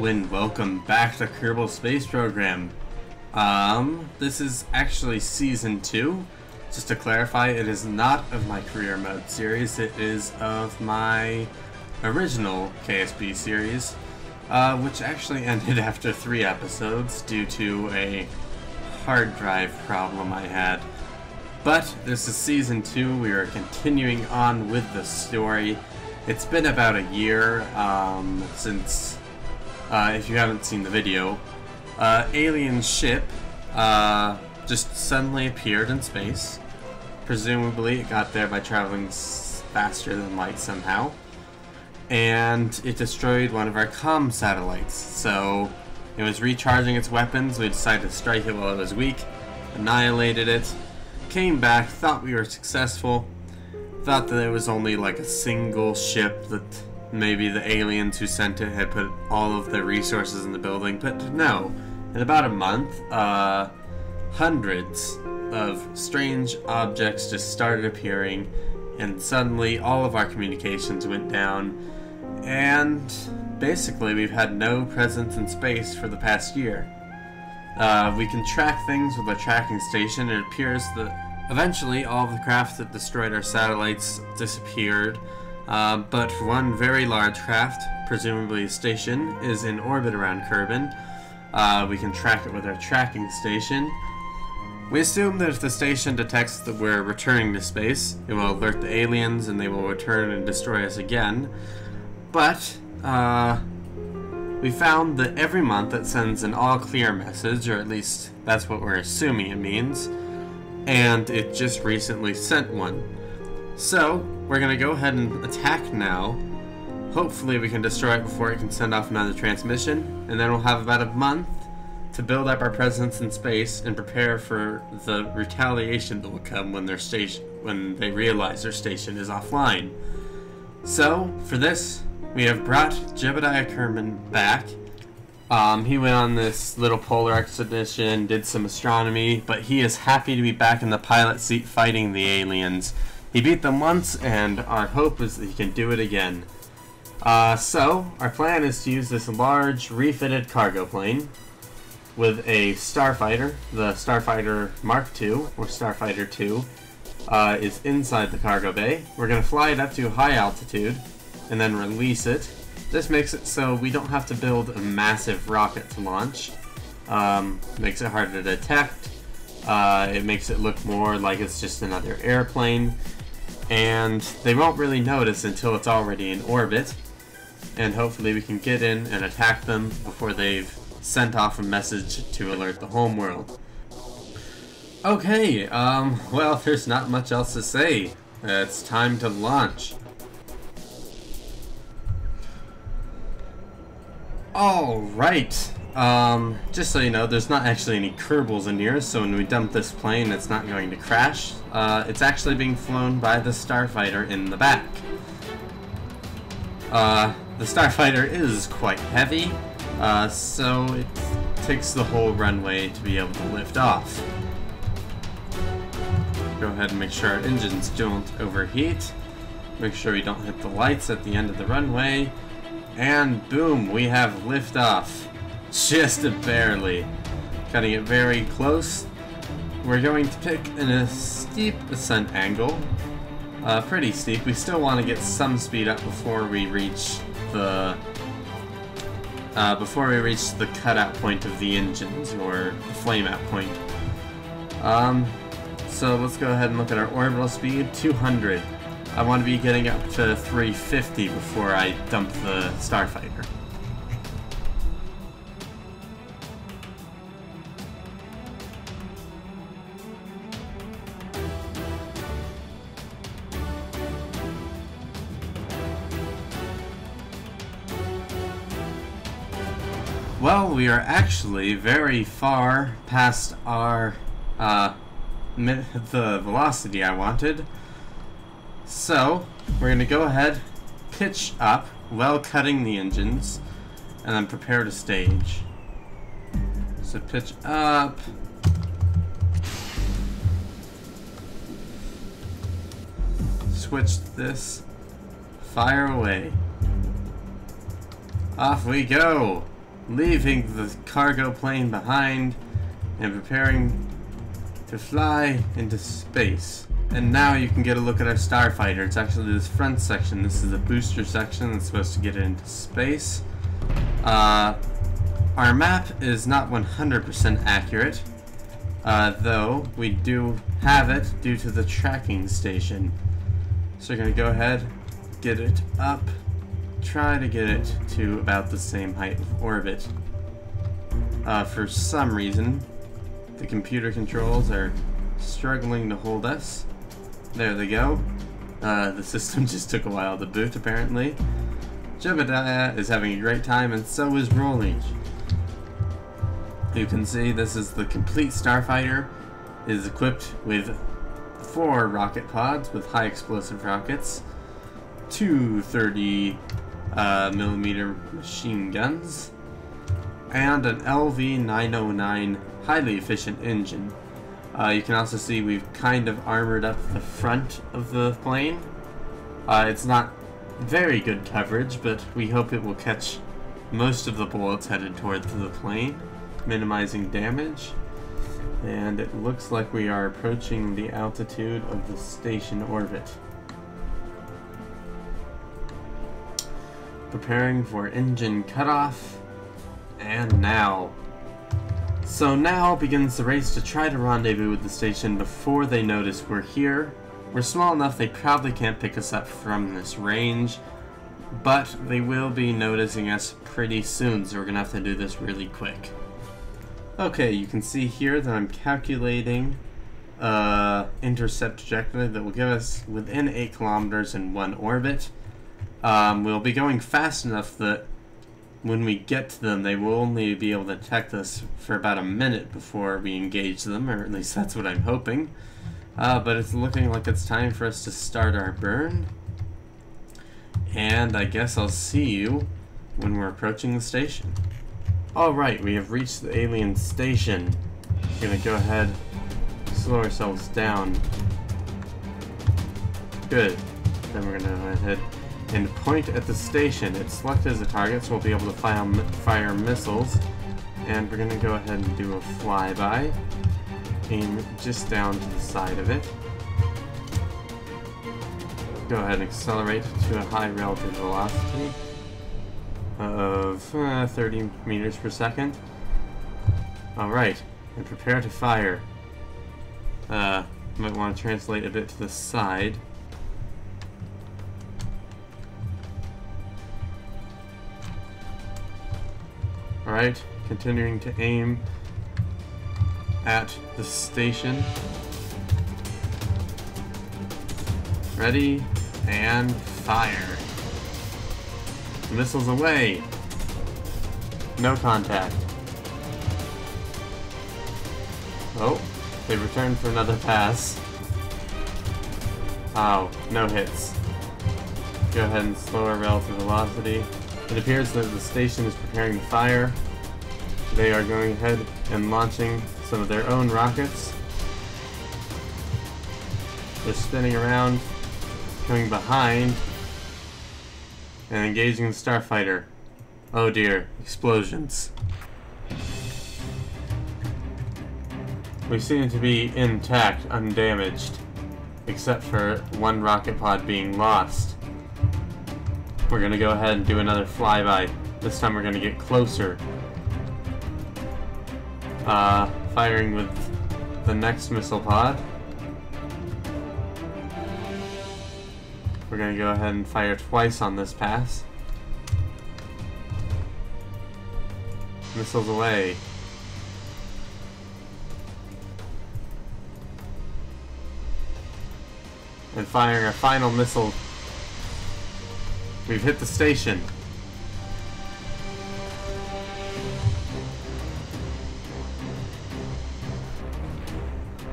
and welcome back to Kerbal Space Program. This is actually Season 2. Just to clarify, it is not of my Career Mode series, it is of my original KSP series, which actually ended after 3 episodes due to a hard drive problem I had. But this is Season 2, we are continuing on with the story. It's been about a year since, if you haven't seen the video, alien ship just suddenly appeared in space. Presumably it got there by traveling faster than light somehow. And it destroyed one of our comm satellites. So it was recharging its weapons, we decided to strike it while it was weak, annihilated it, came back, thought we were successful. Thought that it was only like a single ship, that maybe the aliens who sent it had put all of their resources in the building, but no. In about a month, hundreds of strange objects just started appearing, and suddenly all of our communications went down, and basically we've had no presence in space for the past year. We can track things with our tracking station. It appears that eventually, all of the craft that destroyed our satellites disappeared, but one very large craft, presumably a station, is in orbit around Kerbin. We can track it with our tracking station. We assume that if the station detects that we're returning to space, it will alert the aliens and they will return and destroy us again. But, we found that every month it sends an all-clear message, or at least that's what we're assuming it means. And it just recently sent one. So, we're gonna go ahead and attack now. Hopefully we can destroy it before it can send off another transmission, and then we'll have about a month to build up our presence in space and prepare for the retaliation that will come when when they realize their station is offline. So, for this, we have brought Jebediah Kerman back. He went on this little polar expedition, did some astronomy, but he is happy to be back in the pilot seat fighting the aliens. He beat them once, and our hope is that he can do it again. So, our plan is to use this large, refitted cargo plane with a starfighter. The Starfighter Mark II, or Starfighter 2, is inside the cargo bay. We're going to fly it up to high altitude, and then release it. This makes it so we don't have to build a massive rocket to launch. Makes it harder to detect. It makes it look more like it's just another airplane. And they won't really notice until it's already in orbit. And hopefully we can get in and attack them before they've sent off a message to alert the homeworld. Okay, well, there's not much else to say. It's time to launch. Alright, just so you know, there's not actually any kerbals in here, so when we dump this plane, it's not going to crash. It's actually being flown by the Starfighter in the back. The Starfighter is quite heavy, so it takes the whole runway to be able to lift off. Go ahead and make sure our engines don't overheat. Make sure we don't hit the lights at the end of the runway. And boom, we have liftoff. Just barely. Cutting it very close. We're going to pick a steep ascent angle. Pretty steep. We still want to get some speed up before we reach the cutout point of the engines, or the flame out point. So let's go ahead and look at our orbital speed, 200. I want to be getting up to 350 before I dump the Starfighter. Well, we are actually very far past our the velocity I wanted. So, we're going to go ahead, pitch up while cutting the engines, and then prepare to stage. So pitch up. Switch this. Fire away. Off we go. leaving the cargo plane behind and preparing to fly into space. And now you can get a look at our starfighter. It's actually this front section. This is the booster section that's supposed to get it into space. Our map is not 100% accurate, though we do have it due to the tracking station. So we're going to go ahead, get it up, try to get it to about the same height of orbit. For some reason, the computer controls are struggling to hold us. There they go. The system just took a while to boot, apparently. Jebediah is having a great time, and so is Rollage. You can see this is the complete starfighter. It is equipped with 4 rocket pods with high explosive rockets, 2 30mm machine guns, and an LV-909 highly efficient engine. You can also see we've kind of armored up the front of the plane. It's not very good coverage, but we hope it will catch most of the bullets headed towards the plane, minimizing damage. And it looks like we are approaching the altitude of the station orbit. Preparing for engine cutoff, and now. So now begins the race to try to rendezvous with the station before they notice we're here. We're small enough they probably can't pick us up from this range, but they will be noticing us pretty soon, so we're gonna have to do this really quick. Okay, you can see here that I'm calculating intercept trajectory that will give us within 8 kilometers in one orbit. We'll be going fast enough that when we get to them, they will only be able to detect us for about a minute before we engage them, or at least that's what I'm hoping. But it's looking like it's time for us to start our burn. And I guess I'll see you when we're approaching the station. Alright, we have reached the alien station. We're gonna go ahead, slow ourselves down. Good. Then we're gonna go ahead and point at the station. It's selected as a target, so we'll be able to fire missiles. And we're gonna go ahead and do a flyby. Aim just down to the side of it. Go ahead and accelerate to a high relative velocity of 30 meters per second. Alright, and prepare to fire. Might want to translate a bit to the side. Alright, continuing to aim at the station. Ready, and fire. Missiles away. No contact. Oh, they returned for another pass. Oh, no hits. Go ahead and slow our relative velocity. It appears that the station is preparing to fire. They are going ahead and launching some of their own rockets. They're spinning around, coming behind, and engaging the starfighter. Oh dear, explosions. We seem to be intact, undamaged, except for one rocket pod being lost. We're gonna go ahead and do another flyby. This time we're gonna get closer. Firing with the next missile pod. We're gonna go ahead and fire twice on this pass. Missiles away. And firing our final missile. We've hit the station.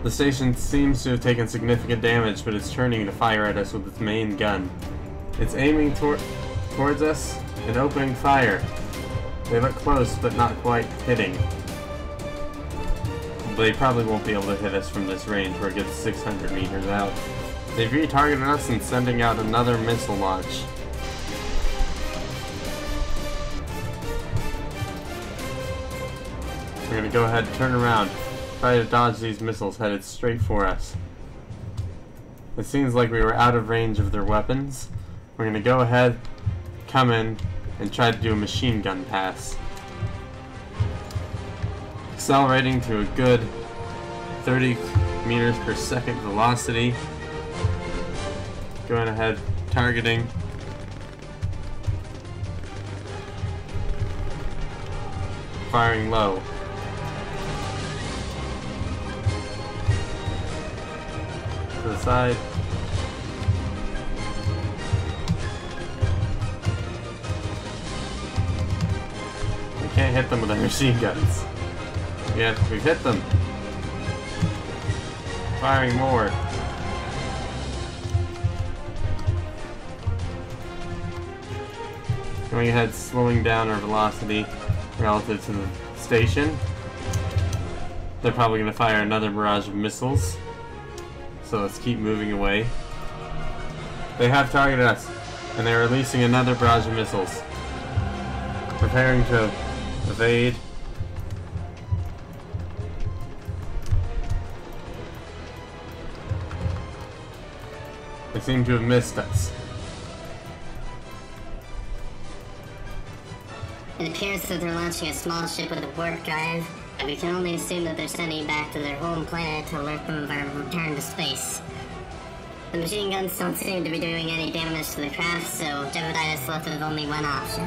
The station seems to have taken significant damage, but it's turning to fire at us with its main gun. It's aiming towards us and opening fire. They look close, but not quite hitting. They probably won't be able to hit us from this range where it gets 600 meters out. They've retargeted us and sending out another missile launch. We're gonna go ahead and turn around. Try to dodge these missiles headed straight for us. It seems like we were out of range of their weapons. We're gonna go ahead, come in, and try to do a machine gun pass. Accelerating to a good 30 meters per second velocity. Going ahead, targeting. Firing low. To the side. We can't hit them with our machine guns. Yeah, we've hit them. Firing more. Going ahead, slowing down our velocity relative to the station. They're probably going to fire another barrage of missiles. So let's keep moving away. They have targeted us, and they're releasing another barrage of missiles. Preparing to evade. They seem to have missed us. It appears that they're launching a small ship with a warp drive, and we can only assume that they're sending back to their home planet to alert them of our return to space. The machine guns don't seem to be doing any damage to the craft, so Jebediah is left with only one option.